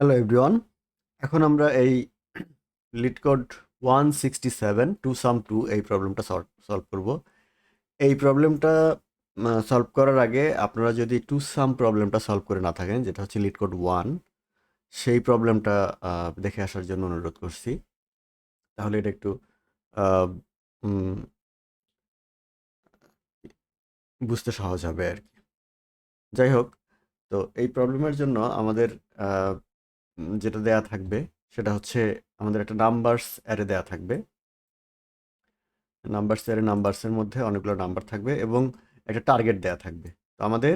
Hello everyone, এখন আমরা এই লিটকোড 167 টু সাম টু এই প্রবলেমটা সলভ করব। এই প্রবলেমটা সলভ করার আগে আপনারা যদি টু সাম প্রবলেমটা সলভ করে না থাকেন, যেটা হচ্ছে লিটকোড 1, সেই প্রবলেমটা দেখে আসার জন্য অনুরোধ করছি। তাহলে এটা একটু আহ, উম, বুঝতে সহজ হবে আর কি। যাই হোক, তো এই প্রবলেমের জন্য আমাদের যেটা দেয়া থাকবে সেটা হচ্ছে আমাদের একটা নাম্বারস অ্যারে দেয়া থাকবে। নাম্বারসের মধ্যে অনেকগুলো নাম্বার থাকবে এবং একটা টার্গেট দেয়া থাকবে। তো আমাদের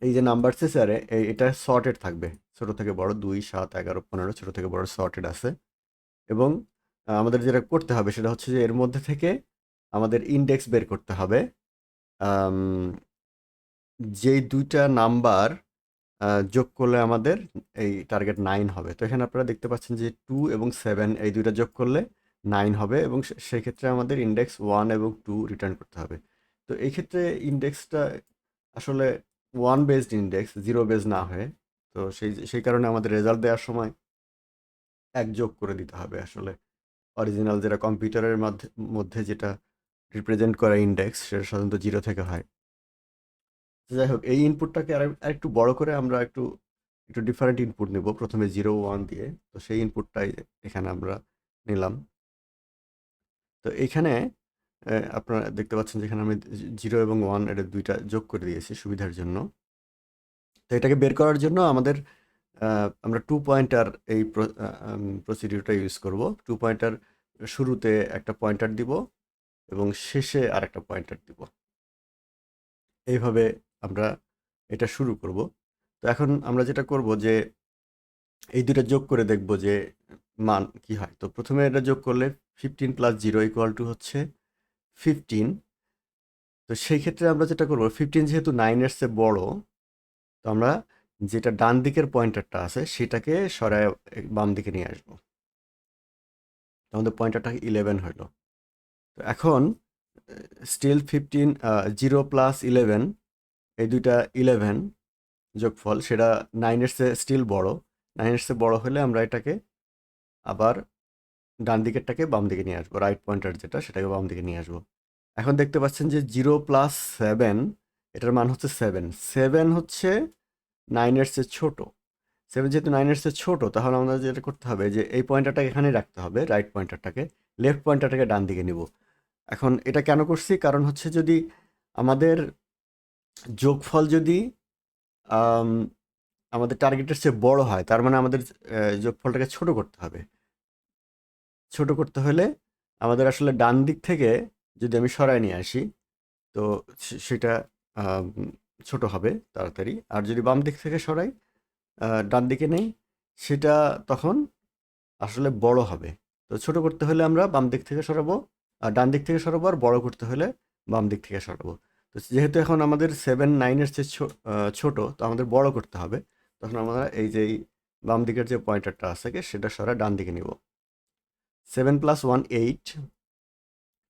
এই যে নাম্বারসের স্যারে এটা সর্টেড থাকবে, ছোট থেকে বড় 2, 7, 11, 15, ছোট থেকে বড় সর্টেড আছে। এবং আমাদের যেটা করতে হবে সেটা হচ্ছে যে এর মধ্যে থেকে আমাদের ইন্ডেক্স বের করতে হবে। আম, যেই দুইটা নাম্বার যোগ করলে আমাদের এই টার্গেট 9 হবে। তো এখানে আপনারা দেখতে পাচ্ছেন যে 2 এবং 7 এই দুইটা যোগ করলে 9 হবে এবং সেই ক্ষেত্রে আমাদের ইন্ডেক্স 1 এবং 2 রিটার্ন করতে হবে। তো এই ক্ষেত্রে ইন্ডেক্সটা আসলে 1 বেসড ইন্ডেক্স, 0 বেস না হয়ে, তো সেই কারণে আমাদের রেজাল্ট দেওয়ার সময় এক যোগ করে দিতে হবে। আসলে অরিজিনাল যেটা কম্পিউটারের মধ্যে যেটা রিপ্রেজেন্ট করা ইন্ডেক্স সেটা সাধারণত 0 থেকে হয়। তো যাই হোক, এই ইনপুটটাকে আরেকটু বড় করে আমরা একটু একটু ডিফারেন্ট ইনপুট নেব, প্রথমে 0, 1 দিয়ে। তো সেই ইনপুটটাই এখানে আমরা নিলাম। তো এইখানে আপনারা দেখতে পাচ্ছেন যেখানে আমি 0 এবং 1 এটা দুইটা যোগ করে দিয়েছি সুবিধার জন্য। তো এটাকে বের করার জন্য আমাদের আমরা টু পয়েন্টার এই প্রসিডিউরটা ইউজ করব। টু পয়েন্টার শুরুতে একটা পয়েন্টার দিব এবং শেষে আরেকটা পয়েন্টার দিব। এইভাবে আমরা এটা শুরু করব। তো এখন আমরা যেটা করব যে এই দুটো যোগ করে দেখব যে মান কি হয়। তো প্রথমে এটা যোগ করলে 15 প্লাস 0 ইকুয়াল টু হচ্ছে 15। তো সেই ক্ষেত্রে আমরা যেটা করব, 15 যেহেতু 9-এর চেয়ে বড়, তো আমরা যেটা ডান দিকের পয়েন্টারটা আছে সেটাকে সরায় বাম দিকে নিয়ে আসবো। তো আমাদের পয়েন্টারটা 11 হলো। তো এখন স্টিল 15, 0 প্লাস 11, এই দুইটা 11 যোগফল, সেটা 9-এর চেয়ে স্টিল বড়। 9-এর চেয়ে বড় হলে আমরা এটাকে আবার ডান দিকেরটাকে বাম দিকে নিয়ে আসবো, রাইট পয়েন্টার যেটা সেটাকে বাম দিকে নিয়ে আসবো। এখন দেখতে পাচ্ছেন যে 0 প্লাস 7, এটার মান হচ্ছে 7। 7 হচ্ছে 9-এর চেয়ে ছোট। 7 যেহেতু 9-এর চেয়ে ছোট, তাহলে আমাদের যেটা করতে হবে যে এই পয়েন্টারটাকে এখানেই রাখতে হবে, রাইট পয়েন্টারটাকে। লেফট পয়েন্টারটাকে ডান দিকে নিব। এখন এটা কেন করছি, কারণ হচ্ছে যদি আমাদের যোগফল যদি আম, আমাদের টার্গেটের চেয়ে বড় হয়, তার মানে আমাদের যোগফলটাকে ছোট করতে হবে। ছোট করতে হলে আমাদের আসলে ডান দিক থেকে যদি আমি সরায় নিয়ে আসি, তো সেটা আম, ছোট হবে তাড়াতাড়ি। আর যদি বাম দিক থেকে সরাই, ডান দিকে নেই, সেটা তখন আসলে বড় হবে। তো ছোট করতে হলে আমরা বাম দিক থেকে সরাবো, আর ডান দিক থেকে সরাবো, আর বড় করতে হলে বাম দিক থেকে সরাবো। তো যেহেতু এখন আমাদের 7, 9-এর চেয়ে ছোট, তো আমাদের বড় করতে হবে। তখন আমরা এই যে এই বাম দিকের যে পয়েন্টারটা আছে সেটা সরা ডান দিকে নিব। 7 প্লাস 1, 8।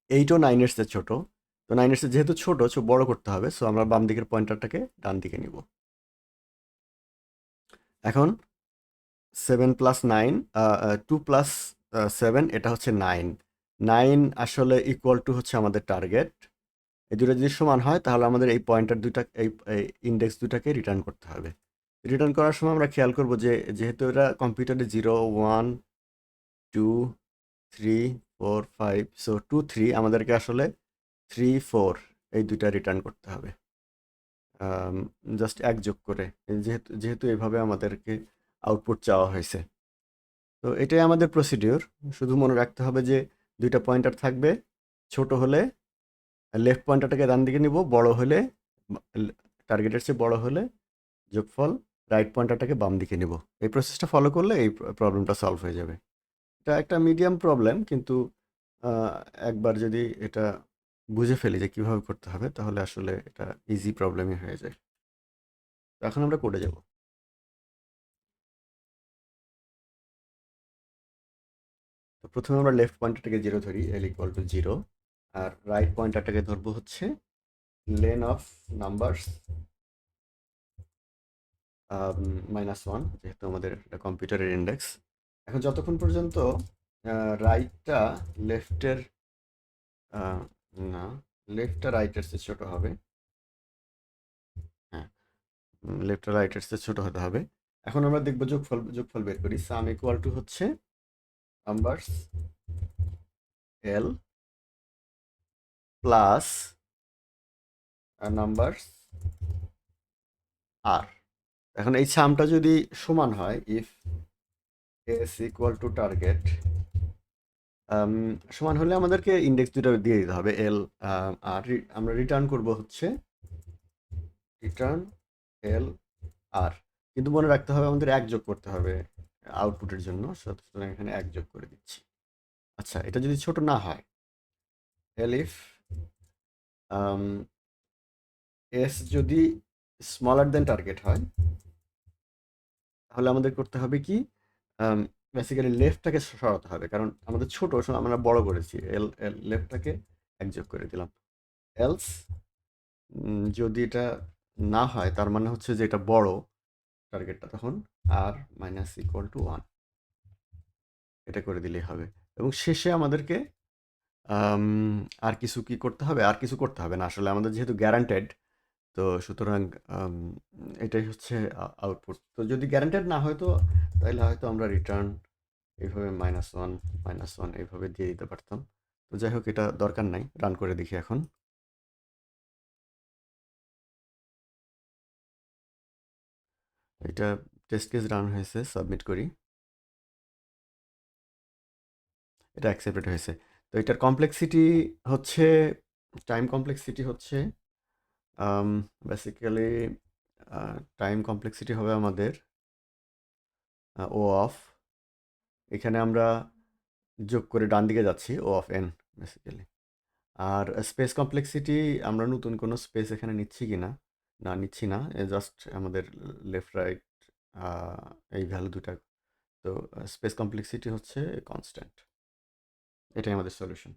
8ও 9-এর চেয়ে ছোট। তো 9-এর চেয়ে যেহেতু ছোট, বড় করতে হবে, সো আমরা বাম দিকের পয়েন্টারটাকে ডান দিকে নিব। এখন 7 প্লাস 9, 2 প্লাস 7, এটা হচ্ছে 9। 9 আসলে ইকুয়াল টু হচ্ছে আমাদের টার্গেট। এই দুটো যদি সমান হয় তাহলে আমাদের এই পয়েন্টার দুইটা, এই ইন্ডেক্স দুটাকে রিটার্ন করতে হবে। রিটার্ন করার সময় আমরা খেয়াল করব যে যেহেতু এটা কম্পিউটারে 0, 1, 2, 3, 4, 5, সো 2, 3 আমাদেরকে আসলে 3, 4 এই দুইটা রিটার্ন করতে হবে, জাস্ট এক যোগ করে, যেহেতু যেহেতু এইভাবে আমাদেরকে আউটপুট চাওয়া হয়েছে। তো এটাই আমাদের প্রসিডিওর। শুধু মনে রাখতে হবে যে দুইটা পয়েন্টার থাকবে, ছোট হলে লেফট পয়েন্টারটাকে ডান দিকে নিব, বড় হলে টার্গেটের চেয়ে বড় হলে যোগফল রাইট পয়েন্টারটাকে বাম দিকে নিব। এই প্রসেসটা ফলো করলে এই প্রবলেমটা সলভ হয়ে যাবে। এটা একটা মিডিয়াম প্রবলেম, কিন্তু আহ, একবার যদি এটা বুঝে ফেলি যে কীভাবে করতে হবে, তাহলে আসলে এটা ইজি প্রবলেমই হয়ে যায়। তো এখন আমরা কোডে যাব। তো প্রথমে আমরা লেফট পয়েন্টারটাকে 0 ধরি, L equal to 0। R right পয়েন্টারটাকে ধরবো হচ্ছে লেন অফ নাম্বারস -1, যেহেতু আমাদের এটা কম্পিউটারের ইন্ডেক্স। এখন যতক্ষণ পর্যন্ত রাইটটা লেফটের না, লেফটটা রাইটের চেয়ে ছোট হবে। হ্যাঁ, লেফটটা রাইটের চেয়ে ছোট হতে হবে। এখন আমরা দেখব যোগফল বের করি। সাম ইকুয়াল টু হচ্ছে নাম্বারস এল প্লাস নাম্বারস আর। এখন এই সামটা যদি সমান হয়, if S equal to target, সমান হলে আমাদেরকে ইন্ডেক্স দুটো দিয়ে দিতে হবে এল। আর আমরা রিটার্ন করব হচ্ছে রিটার্ন এল আর। কিন্তু মনে রাখতে হবে আমাদের এক যোগ করতে হবে আউটপুটের জন্য, সুতরাং এখানে এক যোগ করে দিচ্ছি। আচ্ছা, এটা যদি ছোট না হয়, এল ইফ এস যদি স্মলার দেন টার্গেট হয়, তাহলে আমাদের করতে হবে কি, বেসিক্যালি লেফটটাকে সরাতে হবে, কারণ আমাদের ছোট আমরা বড় করেছি। এল এল লেফটটাকে এক যোগ করে দিলাম। এলস যদি এটা না হয়, তার মানে হচ্ছে যে এটা বড় টার্গেটটা, তখন আর মাইনাস ইকুয়াল টু 1 এটা করে দিলেই হবে। এবং শেষে আমাদেরকে আম, আর কিছু কি করতে হবে, আর কিছু করতে হবে না আসলে, আমাদের যেহেতু গ্যারান্টেড, তো সুতরাং আম, এটাই হচ্ছে আউটপুট। তো যদি গ্যারান্টেড না হয়, তো তাহলে হয়তো আমরা রিটার্ন এইভাবে -1 এইভাবে দিয়ে দিতে পারতাম। তো যাই হোক, এটা দরকার নাই, রান করে দেখি এখন। এটা টেস্ট কেস রান হয়েছে, সাবমিট করি। এটা অ্যাকসেপ্টেড হয়েছে। তো এটার কমপ্লেক্সিটি হচ্ছে, টাইম কমপ্লেক্সিটি হচ্ছে বেসিক্যালি টাইম কমপ্লেক্সিটি হবে আমাদের ও অফ, এখানে আমরা যোগ করে ডান দিকে যাচ্ছি, ও অফ এন বেসিক্যালি। আর স্পেস কমপ্লেক্সিটি, আমরা নতুন কোনো স্পেস এখানে নিচ্ছি কি না, না নিচ্ছি না, জাস্ট আমাদের লেফট রাইট এই ভ্যালু দুটা। তো স্পেস কমপ্লেক্সিটি হচ্ছে কনস্ট্যান্ট। এটাই আমাদের সলিউশন।